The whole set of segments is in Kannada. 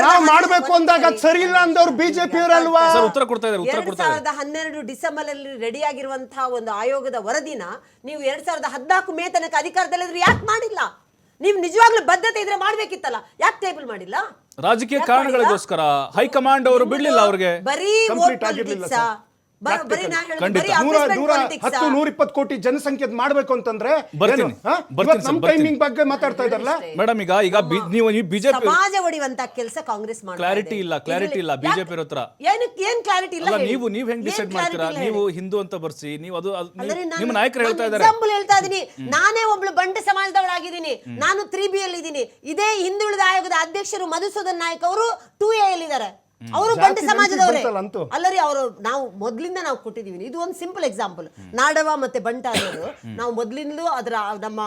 ನಾವು ಮಾಡಬೇಕು ಅಂದಾಗ ಸರಿ ಇಲ್ಲ ಅಂದವ್ರು ಬಿಜೆಪಿ ಅವರಲ್ವಾ? ಉತ್ತರ ಕೊಡ್ತಾ ಇದ್ದಾರೆ. 2012 ಡಿಸೆಂಬರ್ ಅಲ್ಲಿ ರೆಡಿ ಆಗಿರುವಂತಹ ಒಂದು ಆಯೋಗದ ವರದಿನ ನೀವು 2014 ಮೇ ತನಕ ಅಧಿಕಾರದಲ್ಲಿದ್ರೆ ಯಾಕೆ ಮಾಡಿಲ್ಲ? ನೀವು ನಿಜವಾಗ್ಲೂ ಬದ್ಧತೆ ಇದ್ರೆ ಮಾಡ್ಬೇಕಿತ್ತಲ್ಲ, ಯಾಕೆ ಟೇಬಲ್ ಮಾಡಿಲ್ಲ? ರಾಜಕೀಯ ಕಾರಣಗಳಿಗೋಸ್ಕರ ಹೈಕಮಾಂಡ್ ಅವರು ಬಿಡ್ಲಿಲ್ಲ ಅವ್ರಿಗೆ. ಬರೀ ವೋಟ್ ಪಾಲಿಟಿಕ್ಸ್, ಬರೀ ನಾ ಹೇಳೋದು ಬರೀ ಅಸೆಸ್ಮೆಂಟ್ ಪಾಲಿಟಿಕ್ಸ್. 120 ಕೋಟಿ ಜನಸಂಖ್ಯೆ ಮಾಡ್ಬೇಕು ಅಂತಂದ್ರೆ ನಮ್ಮ ಟೈಮಿಂಗ್ ಬಗ್ಗೆ ಮಾತಾಡ್ತಾ ಇದಾರಲ್ಲ ಮೇಡಮ್. ಈಗ ನೀವು ಬಿಜೆಪಿ ಸಮಾಜ ಒಡೆಯುವಂತ ಕೆಲಸ ಕಾಂಗ್ರೆಸ್ ಮಾಡ್ತಾ ಕ್ಲಾರಿಟಿ ಇಲ್ಲ ಬಿಜೆಪಿ ಇರೋತ್ರ. ಏನ್ ಕ್ಲಾರಿಟಿ ಇಲ್ಲ? ನೀವು ಹೆಂಗ್ ಡಿಸೈಡ್ ಮಾಡ್ತೀರಾ? ನೀವು ಹಿಂದೂ ಅಂತ ಬರ್ಸಿ, ನೀವು ಅದು ನಿಮ್ಮ ನಾಯಕರು ಹೇಳ್ತಾ ಇದ್ದಾರೆ. ಎಕ್ಸಾಂಪಲ್ ಹೇಳ್ತಾ ಇದೀನಿ. ನಾನೇ ಒಬ್ಳು ಬಂಟ ಸಮಾಜದವಳಾಗಿದ್ದೀನಿ. ನಾನು 3B ಅಲ್ಲಿ ಇದ್ದೀನಿ. ಇದೇ ಹಿಂದುಳಿದ ಆಯೋಗದ ಅಧ್ಯಕ್ಷರು ಮಧುಸೂದನ್ ನಾಯಕ್ ಅವರು 2A ಅಲ್ಲಿ ಇದ್ದಾರೆ. ಅವರು ಬಂಟ ಸಮಾಜದವರೇ ಅಲ್ಲರಿ. ಅವರು ನಾವು ಮೊದ್ಲಿಂದ ನಾವು ಕೊಟ್ಟಿದೀವಿ. ಇದು ಒಂದು ಸಿಂಪಲ್ ಎಕ್ಸಾಂಪಲ್. ನಾಡವ ಮತ್ತೆ ಬಂಟ ಅನ್ನೋದು ನಾವು ಮೊದ್ಲಿಂದಲೂ ಅದರ ನಮ್ಮ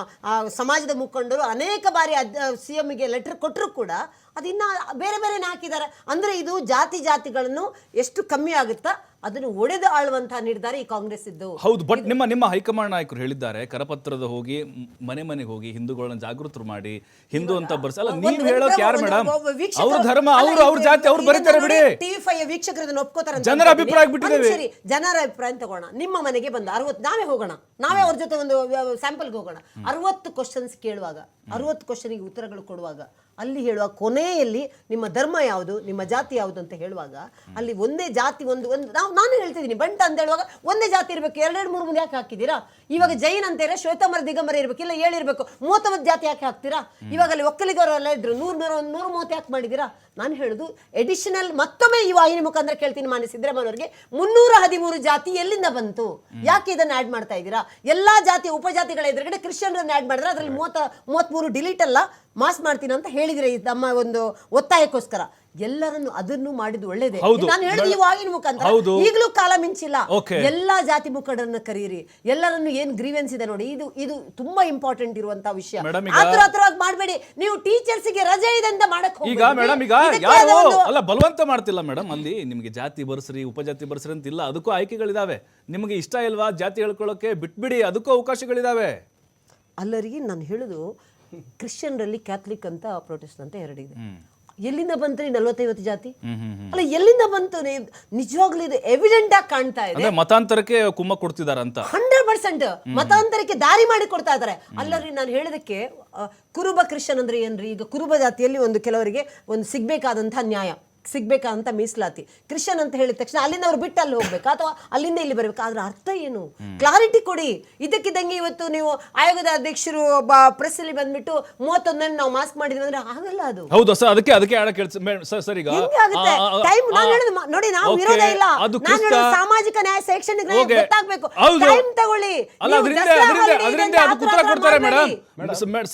ಸಮಾಜದ ಮುಖಂಡರು ಅನೇಕ ಬಾರಿ CM ಗೆ ಲೆಟರ್ ಕೊಟ್ಟರು ಕೂಡ ಅದಿನ್ನ ಬೇರೆ ಬೇರೆ ಹಾಕಿದ್ದಾರೆ. ಅಂದ್ರೆ ಇದು ಜಾತಿಗಳನ್ನು ಎಷ್ಟು ಕಮ್ಮಿ ಆಗುತ್ತಾ ಅದನ್ನು ಒಡೆದು ಆಳುವಂತಹ ನಿರ್ಧಾರ ಈ ಕಾಂಗ್ರೆಸ್ ಇದ್ದು. ಹೌದು, ಬಟ್ ನಿಮ್ಮ ಹೈಕಮಾಂಡ್ ನಾಯಕರು ಹೇಳಿದ್ದಾರೆ ಕರಪತ್ರದ ಹೋಗಿ ಮನೆಗೆ ಹೋಗಿ ಹಿಂದೂಗಳನ್ನ ಜಾಗೃತರು ಮಾಡಿ ಹಿಂದೂ ಅಂತ ಬರ್ಸಲ್ಲ. ನೀವು ಹೇಳೋಕೆ ಯಾರು ಮೇಡಮ್? ಅವ್ರ ಧರ್ಮ, ಅವ್ರ ಜಾತಿ, ಅವ್ರು ಬರೀತಾರೆ ಬಿಡಿ. TV5 ವೀಕ್ಷಕರು ಇದನ್ನ ಒಪ್ಕೋತಾರೆ. ಜನರ ಅಭಿಪ್ರಾಯ ಬಿಟ್ಟಿದ್ದೇವೆ. ಸರಿ, ಜನರ ಅಭಿಪ್ರಾಯ ತಗೋಣ. ನಿಮ್ಮ ಮನೆಗೆ ಬಂದು 60 ನಾವೇ ಹೋಗೋಣ, ನಾವೇ ಅವ್ರ ಜೊತೆ ಒಂದು ಸ್ಯಾಂಪಲ್ಗೆ ಹೋಗೋಣ. 60 ಕ್ವಶನ್ಸ್ ಕೇಳುವಾಗ, 60 ಕ್ವಶನ್ಗೆ ಉತ್ತರಗಳು ಕೊಡುವಾಗ ಅಲ್ಲಿ ಹೇಳುವ ಕೊನೆಯಲ್ಲಿ ನಿಮ್ಮ ಧರ್ಮ ಯಾವುದು, ನಿಮ್ಮ ಜಾತಿ ಯಾವುದು ಅಂತ ಹೇಳುವಾಗ ಅಲ್ಲಿ ಒಂದೇ ಜಾತಿ ಒಂದು ನಾನು ಹೇಳ್ತಿದ್ದೀನಿ ಬಂಟ ಅಂತ ಹೇಳುವಾಗ ಒಂದೇ ಜಾತಿ ಇರಬೇಕು. 2-3 ಯಾಕೆ ಹಾಕಿದ್ದೀರಾ? ಇವಾಗ ಜೈನ್ ಅಂತೀರಾ, ಶ್ವೇತಂಬರ ದಿಗಂಬರ ಇರ್ಬೇಕು, ಇಲ್ಲ 7 ಇರಬೇಕು. 39 ಜಾತಿ ಯಾಕೆ ಹಾಕ್ತೀರಾ? ಇವಾಗ ಅಲ್ಲಿ ಒಕ್ಕಲಿಗರೆಲ್ಲ ಇದ್ರು 130 ಯಾಕೆ ಮಾಡಿದ್ದೀರಾ? ನಾನು ಹೇಳುದು ಎಡಿಷನಲ್ ಮತ್ತೊಮ್ಮೆ ಈ ವಾಹಿನಿ ಮುಖಾಂತರ ಕೇಳ್ತೀನಿ ಮಾನ್ಯ ಸಿದ್ದರಾಮಯ್ಯವರಿಗೆ, 313 ಜಾತಿ ಎಲ್ಲಿಂದ ಬಂತು? ಯಾಕೆ ಇದನ್ನ ಆಡ್ ಮಾಡ್ತಾ ಇದ್ದೀರಾ? ಎಲ್ಲಾ ಜಾತಿ ಉಪಜಾತಿಗಳ ಎದುರುಗಡೆ ಕ್ರಿಶ್ಚಿಯನ್ ಆಡ್ ಮಾಡಿದ್ರೆ ಅದರಲ್ಲಿ 33 ಡಿಲೀಟ್ ಅಲ್ಲ ಮಾಸ್ ಮಾಡ್ತೀನಿ ಅಂತ ಹೇಳಿದ್ರೆ ನಮ್ಮ ಒಂದು ಒತ್ತಾಯಕ್ಕೋಸ್ಕರ ಎಲ್ಲರನ್ನು ಅದನ್ನು ಮಾಡಿದ್ದು ಒಳ್ಳೇದೇ. ನಾನು ಹೇಳಿದ ಈ ವಾಹಿನಿ ಮುಖಾಂತರ ಈಗಲೂ ಕಾಲ ಮಿಂಚಿಲ್ಲ. ಎಲ್ಲಾ ಜಾತಿ ಮುಖಂಡರನ್ನ ಕರೀರಿ, ಎಲ್ಲರನ್ನು ಏನ್ ಗ್ರೀವೆನ್ಸ್ ಇದೆ ನೋಡಿ. ಇದು ತುಂಬಾ ಇಂಪಾರ್ಟೆಂಟ್ ಇರುವಂತಹ ವಿಷಯ. ಆತುರವಾಗಿ ಮಾಡಬೇಡಿ. ನೀವು ಟೀಚರ್ಸ್ ಗೆ ರಜೆ ಇದೆ ಅಂತ ಮಾಡಕ್ ಈಗ ಮೇಡಮ್ ಈಗ ಯಾರು ಅಲ್ಲ ಬಲವಂತ ಮಾಡ್ತಿಲ್ಲ ಮೇಡಮ್. ಅಲ್ಲಿ ನಿಮ್ಗೆ ಜಾತಿ ಬರ್ಸ್ರಿ ಉಪಜಾತಿ ಬರ್ಸ್ರಿ ಅಂತಿಲ್ಲ, ಅದಕ್ಕೂ ಆಯ್ಕೆಗಳಿದಾವೆ. ನಿಮ್ಗೆ ಇಷ್ಟ ಇಲ್ವಾ ಜಾತಿ ಹೇಳ್ಕೊಳ್ಳೋಕೆ ಬಿಟ್ಬಿಡಿ, ಅದಕ್ಕೂ ಅವಕಾಶಗಳಿದಾವೆ. ಅಲ್ಲರಿಗೆ ನಾನು ಹೇಳುದು ಕ್ರಿಶ್ಚಿಯನ್ರಲ್ಲಿ ಕ್ಯಾಥಲಿಕ್ ಅಂತ ಪ್ರೊಟೆಸ್ಟೆಂಟ್ ಅಂತ 2 ಇದೆ. ಎಲ್ಲಿಂದ ಬಂತ್ರಿ 40-50 ಜಾತಿ? ಅಲ್ಲ ಎಲ್ಲಿಂದ ಬಂತು? ನಿಜವಾಗ್ಲೂ ಇದು ಎವಿಡೆಂಟ್ ಆಗಿ ಕಾಣ್ತಾ ಇದೆ. ಮತಾಂತರಕ್ಕೆ ಕುಮ್ಮ ಕೊಡ್ತಿದಾರ ಅಂತ 100% ಮತಾಂತರಕ್ಕೆ ದಾರಿ ಮಾಡಿ ಕೊಡ್ತಾ ಇದಾರೆ. ಅಲ್ಲರಿ ನಾನು ಹೇಳೋದಕ್ಕೆ ಕುರುಬ ಕ್ರಿಶ್ಚಿಯನ್ ಅಂದ್ರೆ ಏನ್ರಿ? ಈಗ ಕುರುಬ ಜಾತಿಯಲ್ಲಿ ಒಂದು ಕೆಲವರಿಗೆ ಒಂದು ಸಿಗ್ಬೇಕಾದಂತಹ ನ್ಯಾಯ, ಸಿಗ್ಬೇಕಂತ ಮೀಸಲಾತಿ. ಕ್ರಿಶ್ಚಿಯನ್ ಅಂತ ಹೇಳಿದ ತಕ್ಷಣ ಅಲ್ಲಿಂದ ಅವ್ರು ಬಿಟ್ಟು ಅಲ್ಲಿ ಹೋಗ್ಬೇಕಾ ಅಥವಾ ಅಲ್ಲಿಂದ ಇಲ್ಲಿ ಬರ್ಬೇಕಾ? ಅದ್ರ ಅರ್ಥ ಏನು? ಕ್ಲಾರಿಟಿ ಕೊಡಿ. ಇದಕ್ಕಿದ್ದಂಗೆ ಇವತ್ತು ನೀವು ಆಯೋಗದ ಅಧ್ಯಕ್ಷರು ಪ್ರೆಸ್ ಅಲ್ಲಿ ಬಂದ್ಬಿಟ್ಟು 31 ನಾವು ಮಾಸ್ಕ್ ಮಾಡಿದ್ವಿ ಅಂದ್ರೆ ಆಗಲ್ಲ. ಅದು ಹೌದು ಸರ್, ಅದಕ್ಕೆ ಸರ್ ಈಗ ನೋಡಿ, ನಾವು ವಿರೋಧ ಇಲ್ಲ. ನಾನು ಸಾಮಾಜಿಕ ನ್ಯಾಯ ಶೈಕ್ಷಣಿಕ ನ್ಯಾಯ ಗೊತ್ತಾಗ್ಬೇಕು. ಟೈಮ್ ತಗೊಳ್ಳಿ. ಅಲ್ಲ ಅದರಿಂದ ಉತ್ತರ ಕೊಡ್ತಾರೆ ಮೇಡಮ್.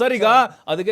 ಸರ್ ಈಗ ಅದಕ್ಕೆ